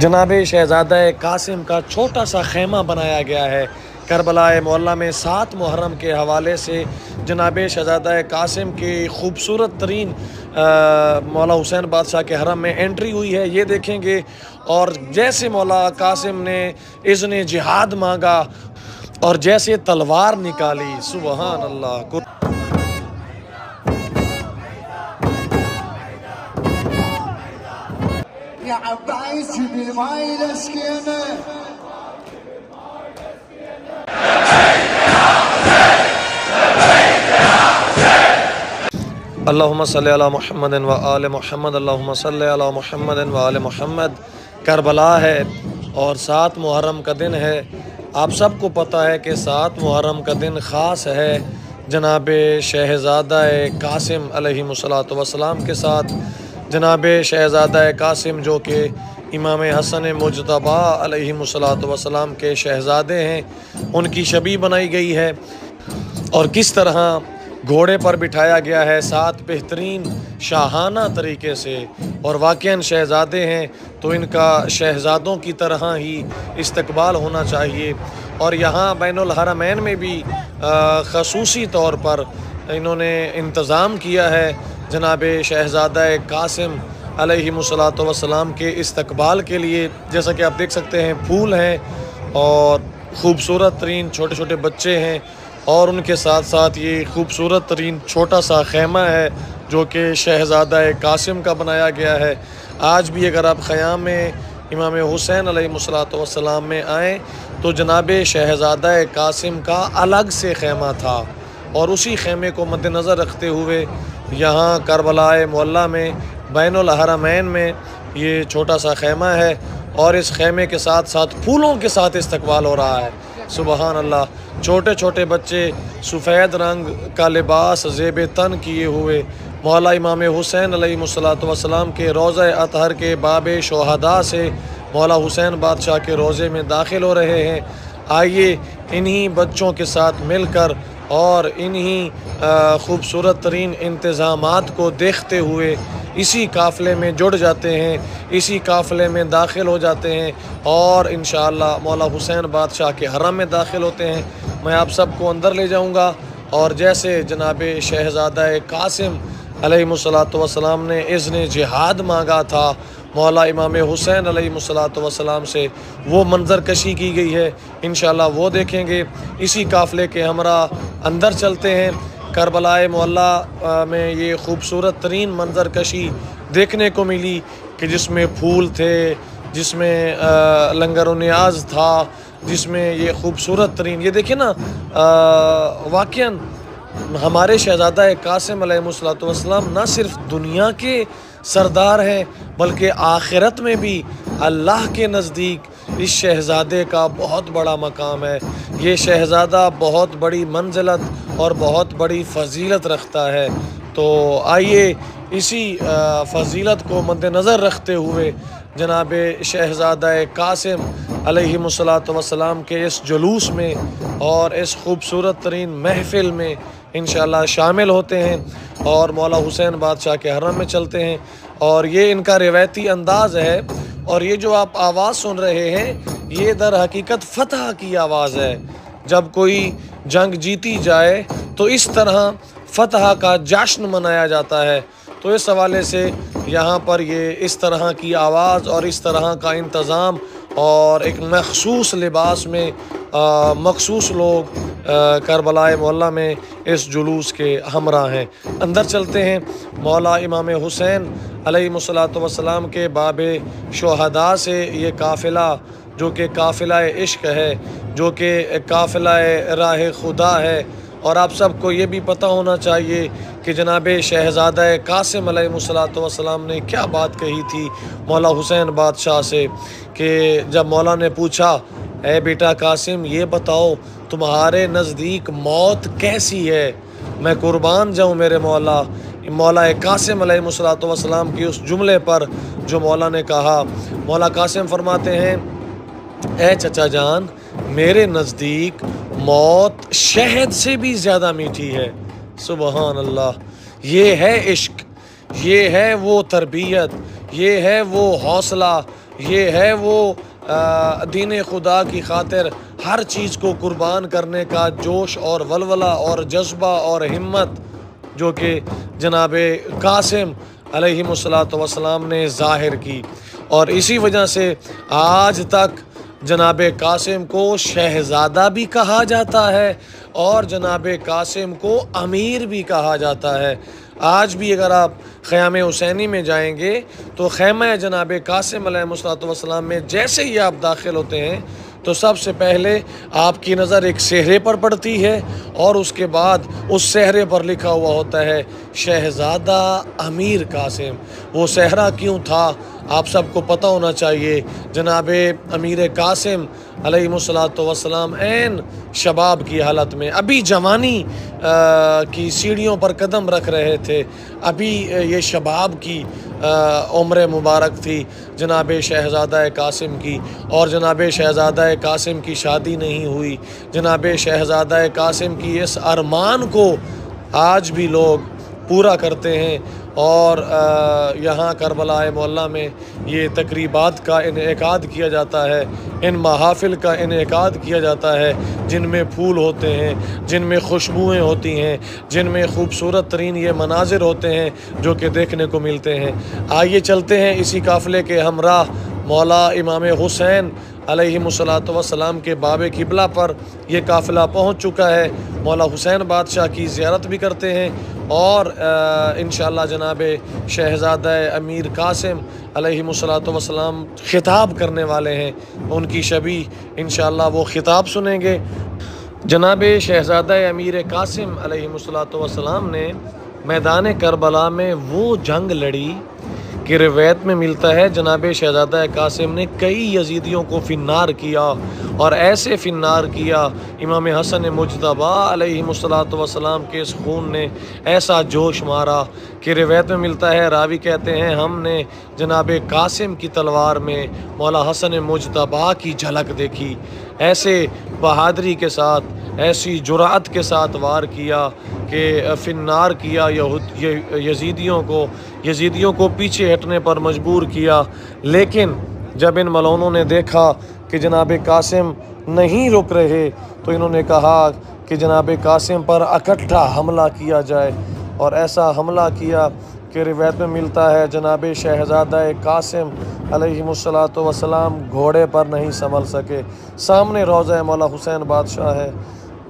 جناب شہزادہ قاسم کا چھوٹا سا خیمہ بنایا گیا ہے کربلا معلیٰ میں 7 محرم کے حوالے سے۔ جناب شہزادہ قاسم کی خوبصورت ترین مولا حسین بادشاہ کے حرم میں انٹری ہوئی ہے، یہ دیکھیں گے۔ اور جیسے مولا قاسم نے اذن جہاد مانگا اور جیسے تلوار نکالی، سبحان اللہ۔ يا عباس جيب الماي لسكينه اللہم صلی علی محمد و آل محمد، اللہم صلی علی محمد و آل محمد۔ کربلا ہے اور 7 محرم کا دن ہے۔ آپ سب کو پتہ ہے کہ 7 محرم کا دن خاص ہے جناب شہزادہ قاسم علیہ السلام کے ساتھ۔ جناب شہزادہ قاسم جو کہ امام حسن مجتبی علیہ السلام کے شہزادے ہیں، ان کی شبیہ بنائی گئی ہے اور کس طرح گھوڑے پر بٹھایا گیا ہے 7 بہترین شاہانہ طریقے سے، اور واقعاً شہزادے ہیں تو ان کا شہزادوں کی طرح ہی استقبال ہونا چاہیے۔ اور یہاں بین الحرمین میں بھی خصوصی طور پر انہوں نے انتظام کیا ہے جناب شہزادہ قاسم علیہ السلام کے استقبال کے لیے۔ جیسا کہ آپ دیکھ سکتے ہیں، پھول ہیں اور خوبصورت ترین چھوٹے چھوٹے بچے ہیں، اور ان کے ساتھ ساتھ یہ خوبصورت ترین چھوٹا سا خیمہ ہے جو کہ شہزادہ قاسم کا بنایا گیا ہے۔ آج بھی اگر آپ خیام میں امام حسین علیہ السلام میں آئیں تو جناب شہزادہ قاسم کا الگ سے خیمہ تھا، اور اسی خیمے کو مد نظر رکھتے ہوئے یہاں کربلا معلیٰ میں بین الحرمین میں یہ چھوٹا سا خیمہ ہے، اور اس خیمے کے ساتھ ساتھ پھولوں کے ساتھ استقبال ہو رہا ہے، سبحان اللہ۔ چھوٹے چھوٹے بچے سفید رنگ کا لباس زیب تن کیے ہوئے مولا امام حسین علیہ السلام کے روضہ اطہر کے باب شہداء سے مولا حسین بادشاہ کے روضے میں داخل ہو رہے ہیں۔ آئیے انہی بچوں کے ساتھ مل کر اور انہی خوبصورت ترین انتظامات کو دیکھتے ہوئے اسی قافلے میں جڑ جاتے ہیں، اسی قافلے میں داخل ہو جاتے ہیں، اور انشاءاللہ مولا حسین بادشاہ کے حرم میں داخل ہوتے ہیں۔ میں آپ سب کو اندر لے جاؤں گا، اور جیسے جناب شہزادہ قاسم علیہ السلام نے اذن جہاد مانگا تھا مولا امام حسین علیہ السلام سے، وہ منظر کشی کی گئی ہے، انشاءاللہ وہ دیکھیں گے۔ اسی قافلے کے ہمراہ اندر چلتے ہیں۔ کربلا معلیٰ میں یہ خوبصورت ترین منظر کشی دیکھنے کو ملی کہ جس میں پھول تھے، جس میں لنگر و نیاز تھا، جس میں یہ خوبصورت ترین، یہ دیکھیں نا، واقعاً ہمارے شہزادہ قاسم علیہ السلام نہ صرف دنیا کے سردار ہیں بلکہ آخرت میں بھی اللہ کے نزدیک اس شہزادے کا بہت بڑا مقام ہے۔ یہ شہزادہ بہت بڑی منزلت اور بہت بڑی فضیلت رکھتا ہے۔ تو آئیے اسی فضیلت کو مد نظر رکھتے ہوئے جناب شہزادہ قاسم علیہ السلام کے اس جلوس میں اور اس خوبصورت ترین محفل میں انشاءاللہ شامل ہوتے ہیں، اور مولا حسین بادشاہ کے حرم میں چلتے ہیں۔ اور یہ ان کا روایتی انداز ہے، اور یہ جو آپ آواز سن رہے ہیں یہ در حقیقت فتح کی آواز ہے۔ جب کوئی جنگ جیتی جائے تو اس طرح فتح کا جشن منایا جاتا ہے، تو اس حوالے سے یہاں پر یہ اس طرح کی آواز اور اس طرح کا انتظام اور ایک مخصوص لباس میں مخصوص لوگ کربلا معلیٰ میں اس جلوس کے ہمراہ ہیں۔ اندر چلتے ہیں۔ مولا امام حسین علیہ السلام کے باب شہداء سے یہ قافلہ جو کہ قافلہ عشق ہے، جو کہ قافلہ راہ خدا ہے، اور آپ سب کو یہ بھی پتہ ہونا چاہیے کہ جناب شہزادہ قاسم علیہ السلام نے کیا بات کہی تھی مولا حسین بادشاہ سے، کہ جب مولا نے پوچھا، اے بیٹا قاسم یہ بتاؤ تمہارے نزدیک موت کیسی ہے، میں قربان جاؤں میرے مولا۔ مولا قاسم علیہ السلام کی اس جملے پر جو مولا نے کہا، مولا قاسم فرماتے ہیں، اے چچا جان، میرے نزدیک موت شہد سے بھی زیادہ میٹھی ہے۔ سبحان اللہ۔ یہ ہے عشق، یہ ہے وہ تربیت، یہ ہے وہ حوصلہ یہ ہے وہ دین خدا کی خاطر ہر چیز کو قربان کرنے کا جوش اور ولولہ اور جذبہ اور ہمت جو کہ جناب قاسم علیہ الصلوۃ والسلام نے ظاہر کی، اور اسی وجہ سے آج تک جناب قاسم کو شہزادہ بھی کہا جاتا ہے اور جناب قاسم کو امیر بھی کہا جاتا ہے۔ آج بھی اگر آپ خیام حسینی میں جائیں گے تو خیمہ جناب قاسم علیہ الصلوۃ والسلام میں جیسے ہی آپ داخل ہوتے ہیں تو سب سے پہلے آپ کی نظر ایک صحرے پر پڑتی ہے، اور اس کے بعد اس صحرے پر لکھا ہوا ہوتا ہے شہزادہ امیر قاسم۔ وہ صحرا کیوں تھا آپ سب کو پتہ ہونا چاہیے۔ جناب امیر قاسم علیہ الصلوۃ والسلام عین شباب کی حالت میں، ابھی جوانی کی سیڑھیوں پر قدم رکھ رہے تھے، ابھی یہ شباب کی عمر مبارک تھی جناب شہزادہ قاسم کی، اور جناب شہزادہ قاسم کی شادی نہیں ہوئی۔ جناب شہزادہ قاسم کی اس ارمان کو آج بھی لوگ پورا کرتے ہیں، اور یہاں کربلا معلیٰ میں یہ تقریبات کا انعقاد کیا جاتا ہے، ان محافل کا انعقاد کیا جاتا ہے جن میں پھول ہوتے ہیں، جن میں خوشبوئیں ہوتی ہیں، جن میں خوبصورت ترین یہ مناظر ہوتے ہیں جو کہ دیکھنے کو ملتے ہیں۔ آئیے چلتے ہیں اسی قافلے کے ہمراہ مولا امام حسین علیہ الصلوۃ والسلام کے باب قبلہ پر یہ قافلہ پہنچ چکا ہے۔ مولا حسین بادشاہ کی زیارت بھی کرتے ہیں، اور انشاءاللہ جناب شہزادہ امیر قاسم علیہ الصلوۃ والسلام خطاب کرنے والے ہیں، ان کی شبیہ انشاءاللہ وہ خطاب سنیں گے۔ جناب شہزادہ امیر قاسم علیہ الصلوۃ والسلام نے میدان کربلا میں وہ جنگ لڑی کہ روایت میں ملتا ہے جناب شہزادہ قاسم نے کئی یزیدیوں کو فنار کیا، اور ایسے فنار کیا امام حسن مجتبیٰ علیہ الصلوۃ والسلام کے اس خون نے ایسا جوش مارا کہ روایت میں ملتا ہے، راوی کہتے ہیں ہم نے جناب قاسم کی تلوار میں مولا حسن مجتبیٰ کی جھلک دیکھی۔ ایسے بہادری کے ساتھ، ایسی جرأت کے ساتھ وار کیا کہ فنار کیا یزیدیوں کو پیچھے ہٹنے پر مجبور کیا۔ لیکن جب ان ملعونوں نے دیکھا کہ جناب قاسم نہیں رک رہے تو انہوں نے کہا کہ جناب قاسم پر اکٹھا حملہ کیا جائے، اور ایسا حملہ کیا کہ روایت میں ملتا ہے جناب شہزادہ قاسم علیہ الصلوۃ والسلام گھوڑے پر نہیں سنبھل سکے۔ سامنے روضہ مولا حسین بادشاہ ہے۔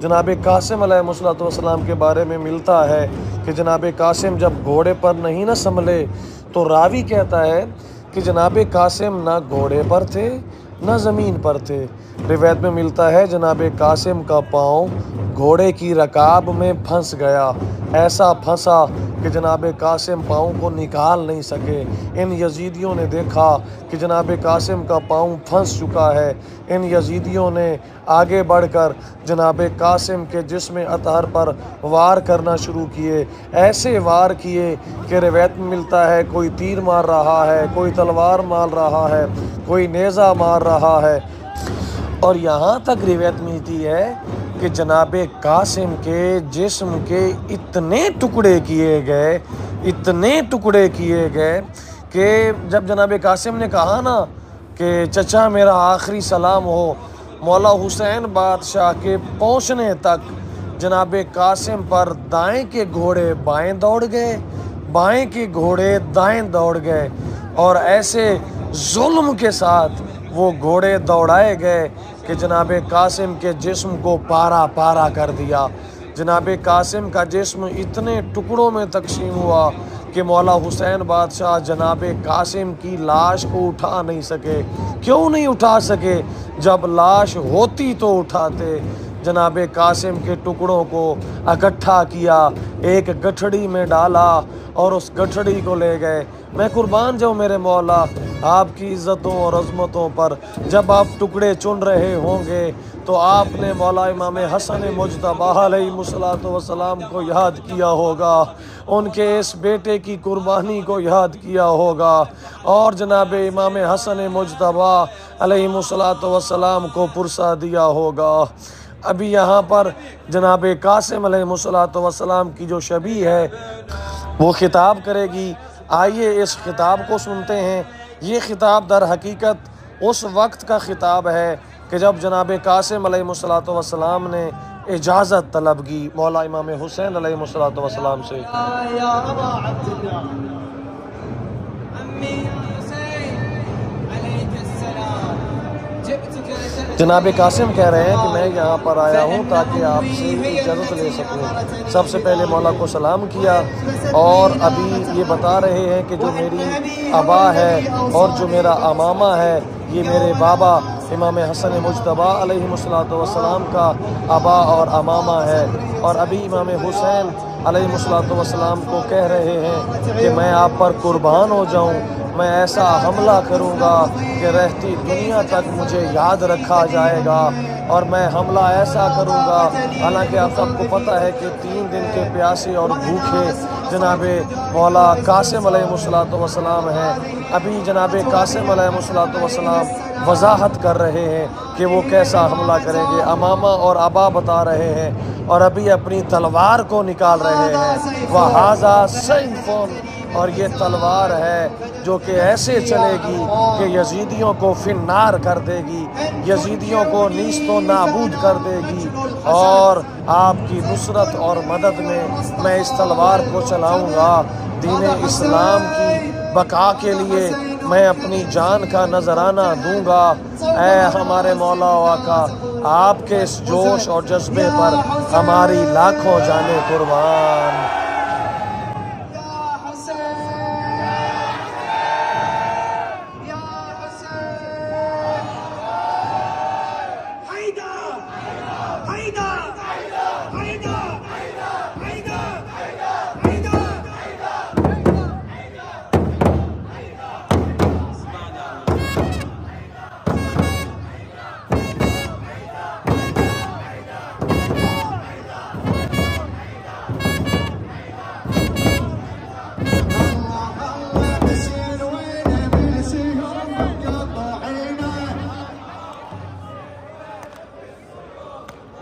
جناب قاسم علیہ الصلوۃ والسلام کے بارے میں ملتا ہے کہ جناب قاسم جب گھوڑے پر نہیں نہ سنبھلے تو راوی کہتا ہے کہ جناب قاسم نہ گھوڑے پر تھے نہ زمین پر تھے۔ روایت میں ملتا ہے جناب قاسم کا پاؤں گھوڑے کی رکاب میں پھنس گیا، ایسا پھنسا کہ جناب قاسم پاؤں کو نکال نہیں سکے۔ ان یزیدیوں نے دیکھا کہ جناب قاسم کا پاؤں پھنس چکا ہے۔ ان یزیدیوں نے آگے بڑھ کر جناب قاسم کے جسم اطہر پر وار کرنا شروع کیے، ایسے وار کیے کہ روایت میں ملتا ہے کوئی تیر مار رہا ہے، کوئی تلوار مار رہا ہے، کوئی نیزہ مار رہا ہے، اور یہاں تک روایت ملتی ہے کہ جناب قاسم کے جسم کے اتنے ٹکڑے کیے گئے کہ جب جناب قاسم نے کہا نا کہ چچا میرا آخری سلام ہو، مولا حسین بادشاہ کے پہنچنے تک جناب قاسم پر دائیں کے گھوڑے بائیں دوڑ گئے، بائیں کے گھوڑے دائیں دوڑ گئے، اور ایسے ظلم کے ساتھ وہ گھوڑے دوڑائے گئے کہ جناب قاسم کے جسم کو پارا پارا کر دیا۔ جناب قاسم کا جسم اتنے ٹکڑوں میں تقسیم ہوا کہ مولا حسین بادشاہ جناب قاسم کی لاش کو اٹھا نہیں سکے۔ کیوں نہیں اٹھا سکے؟ جب لاش ہوتی تو اٹھاتے۔ جناب قاسم کے ٹکڑوں کو اکٹھا کیا، ایک گٹھڑی میں ڈالا اور اس گٹھڑی کو لے گئے۔ میں قربان جاؤں میرے مولا آپ کی عزتوں اور عظمتوں پر۔ جب آپ ٹکڑے چن رہے ہوں گے تو آپ نے مولا امام حسن مجتبیٰ علیہ الصلوۃ والسلام کو یاد کیا ہوگا، ان کے اس بیٹے کی قربانی کو یاد کیا ہوگا، اور جناب امام حسن مجتبیٰ علیہ الصلوۃ والسلام کو پرسہ دیا ہوگا۔ ابھی یہاں پر جناب قاسم علیہ الصلوۃ والسلام کی جو شبیہ ہے وہ خطاب کرے گی۔ آئیے اس خطاب کو سنتے ہیں یہ خطاب در حقیقت اس وقت کا خطاب ہے کہ جب جناب قاسم علیہ الصلوۃ والسلام نے اجازت طلب کی مولا امام حسین علیہ الصلوۃ والسلام سے۔ يا أبا عبد الله عمي حسين عليك السلام جئتك جناب قاسم کہہ رہے ہیں کہ میں یہاں پر آیا ہوں تاکہ آپ سے اجازت لے سکوں۔ سب سے پہلے مولا کو سلام کیا اور ابھی یہ بتا رہے ہیں کہ جو میری ابا ہے اور جو امامہ امامہ ہے یہ میرے بابا امام حسن مجتبیٰ علیہ الصلوۃ والسلام کا ابا اور امامہ ہے، اور ابھی امام حسین علیہ الصلوۃ والسلام کو کہہ رہے ہیں کہ میں آپ پر قربان ہو جاؤں، میں ایسا حملہ کروں گا کہ رہتی دنیا تک مجھے یاد رکھا جائے گا، اور میں حملہ ایسا کروں گا۔ حالانکہ آپ سب کو پتہ ہے کہ 3 دن کے پیاسے اور بھوکے جناب مولا قاسم علیہ الصلوۃ والسلام ہیں۔ ابھی جناب قاسم علیہ الصلوۃ والسلام وضاحت کر رہے ہیں کہ وہ کیسا حملہ کریں گے، امامہ اور ابا بتا رہے ہیں، اور ابھی اپنی تلوار کو نکال رہے ہیں۔ وَهَذَا سَيْفٌ، اور یہ تلوار ہے جو کہ ایسے چلے گی کہ یزیدیوں کو فنار کر دے گی، یزیدیوں کو نیست و نابود کر دے گی، اور آپ کی نصرت اور مدد میں اس تلوار کو چلاؤں گا۔ دین اسلام کی بقا کے لیے میں اپنی جان کا نذرانہ دوں گا۔ اے ہمارے مولا و آقا، آپ کے اس جوش اور جذبے پر ہماری لاکھوں جانیں قربان۔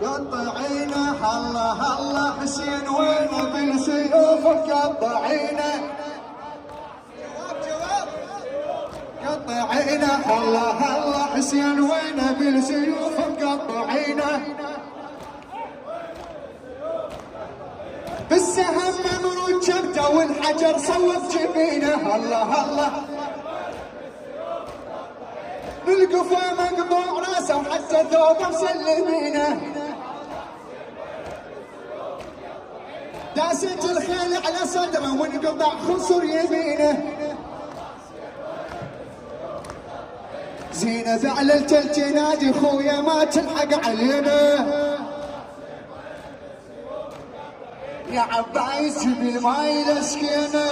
قطعينا هلا هلا حسين وين بالسيوفك قطعينا قطعينا هلا هلا حسين وين بالسيوفك قطعينا بالسهم ممرود جبته والحجر صوب جبينه هلا هلا بالقفا مقطوع راسه وحتى ثوبه مسلمينه داسة الخيل على صدره وانقطع خصر يمينه زينة زعللت الجنادي خويا ما تلحق علينا يا عبايس بالماي لسكينه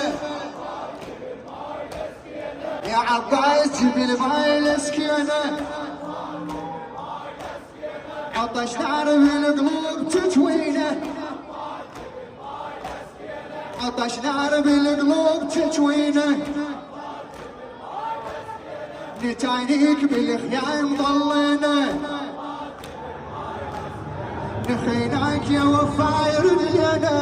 يا عبايس بالماي لسكينه عطش نار بالقلوب تتوينه عطش نار بالقلوب تتوينه نتاينيك بالخيام ضلينا نخيناك يا وفاير دينا